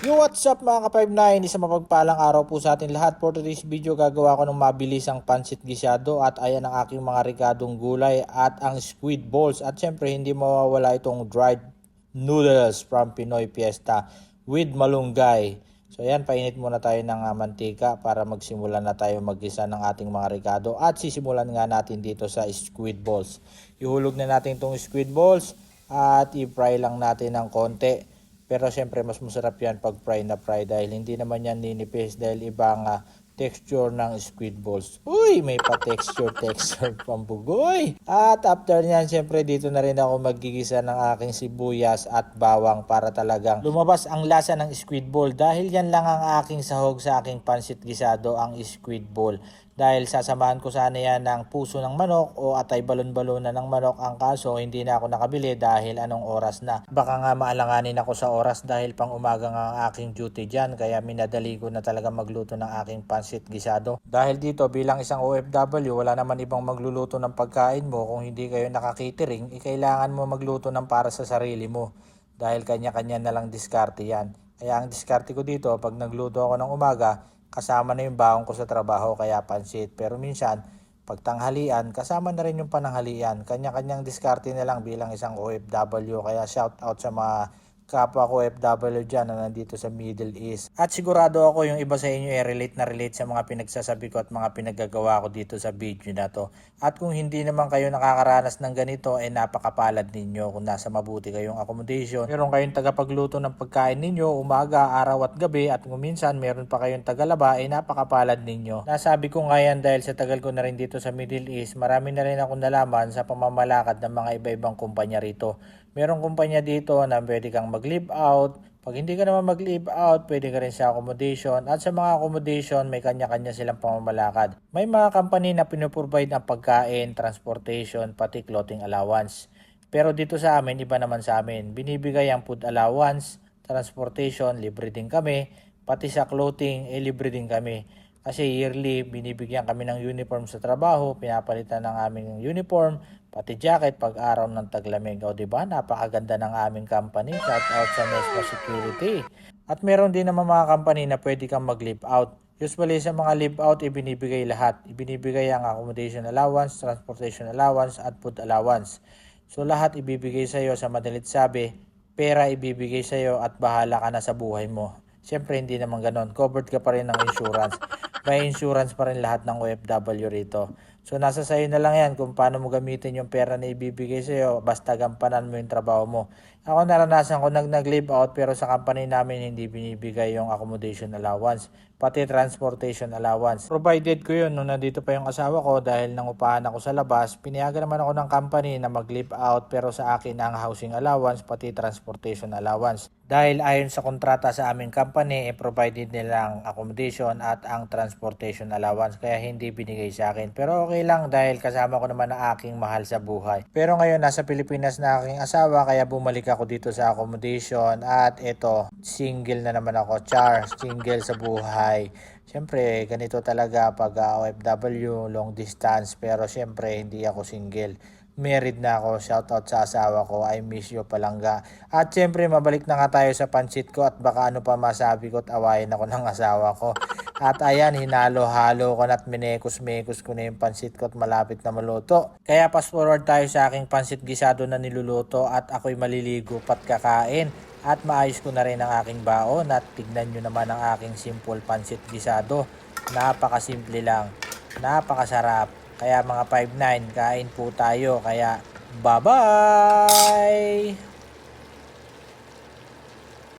Yo, what's up mga ka-59? Isang mapagpalang araw po sa atin lahat. For today's video, gagawa ko ng mabilisang pansit gisyado at ayan ang aking mga ricadong gulay at ang squid balls. At syempre, hindi mawawala itong dried noodles from Pinoy Fiesta with malunggay. So ayan, painit muna tayo ng mantika para magsimula na tayo maggisa ng ating mga ricado. At sisimulan nga natin dito sa squid balls. Ihulog na natin itong squid balls at i-fry lang natin ng konti. Pero syempre mas masarap yan pag fry na fry dahil hindi naman yan ninipis dahil ibang texture ng squid balls. Uy, may pa-texture pambugoy. At after nyan, syempre dito na rin ako magigisa ng aking sibuyas at bawang para talagang lumabas ang lasa ng squid ball. Dahil yan lang ang aking sahog sa aking pansit gisado, ang squid ball. Dahil sasamahan ko sana yan ng puso ng manok o atay balon-balonan ng manok. Ang kaso hindi na ako nakabili dahil anong oras na. Baka nga maalanganin ako sa oras dahil pang umaga nga ang aking duty dyan. Kaya minadali ko na talaga magluto ng aking pansit gisado. Dahil dito bilang isang OFW wala naman ibang magluluto ng pagkain mo. Kung hindi kayo nakakitering, kailangan mo magluto ng para sa sarili mo. Dahil kanya-kanya na lang diskarte yan. Kaya ang diskarte ko dito pag nagluto ako ng umaga, kasama na yung baon ko sa trabaho kaya pansit. Pero minsan, pag tanghalian, kasama na rin yung pananghalian. Kanya-kanyang diskarte na lang bilang isang OFW. Kaya shout out sa mga kapwa ko OFW dyan na nandito sa Middle East. At sigurado ako yung iba sa inyo relate na relate sa mga pinagsasabi ko at mga pinaggagawa ko dito sa video na to. At kung hindi naman kayo nakakaranas ng ganito, napakapalad ninyo kung nasa mabuti kayong accommodation. Meron kayong tagapagluto ng pagkain ninyo, umaga, araw at gabi, at kung minsan meron pa kayong tagalaba, napakapalad ninyo. Nasabi ko nga yan dahil sa tagal ko na rin dito sa Middle East, marami na rin akong nalaman sa pamamalakad ng mga iba-ibang kumpanya rito. Merong kumpanya dito na pwede kang mag-live out. Pag hindi ka naman mag-live out, pwede ka rin sa accommodation. At sa mga accommodation, may kanya-kanya silang pamamalakad. May mga company na pinuprovide ng pagkain, transportation, pati clothing allowance. Pero dito sa amin, iba naman sa amin. Binibigay ang food allowance, transportation, libre din kami. Pati sa clothing, libre din kami. Kasi yearly, binibigyan kami ng uniform sa trabaho, pinapalitan ng aming uniform, pati jacket pag araw ng taglamig. O diba, napakaganda ng aming company. Shout out sa Nespa Security. At meron din naman mga company na pwede kang mag-live out. Usually sa mga live out, ibinibigay lahat. Ibinibigay ang accommodation allowance, transportation allowance, at food allowance. So lahat ibibigay sa iyo, sa madalit sabi, pera ibibigay sa iyo at bahala ka na sa buhay mo. Siyempre hindi naman ganon. Covered ka pa rin ng insurance. May insurance pa rin lahat ng OFW rito. So nasa sayo na lang yan kung paano mo gamitin yung pera na ibibigay sa'yo, basta gampanan mo yung trabaho mo. Ako naranasan ko nag-live out pero sa company namin hindi binibigay yung accommodation allowance, pati transportation allowance. Provided ko yun nung nandito pa yung asawa ko dahil nangupahan ako sa labas. Pinayagan naman ako ng company na mag-live out pero sa akin ang housing allowance pati transportation allowance. Dahil ayon sa kontrata sa aming company, provided nila ang accommodation at ang transportation allowance kaya hindi binigay sa akin. Pero okay lang dahil kasama ko naman ang aking mahal sa buhay. Pero ngayon nasa Pilipinas na aking asawa kaya bumalik ako dito sa accommodation at ito, single na naman ako, single sa buhay. Siyempre ganito talaga pag OFW, long distance, pero siyempre hindi ako single. Married na ako, shoutout sa asawa ko, I miss you palangga. At syempre mabalik na nga tayo sa pansit ko at baka ano pa masabi ko at awayin ako ng asawa ko. At ayan, hinalo-halo ko na at minekos-mekos ko na yung pansit ko at malapit na maluto. Kaya fast forward tayo sa aking pansit gisado na niluluto at ako'y maliligo pat kakain. At maayos ko na rin ang aking baon at tignan nyo naman ang aking simple pansit gisado. Napakasimple lang, napakasarap. Kaya mga 5-9, kain po tayo. Kaya bye-bye!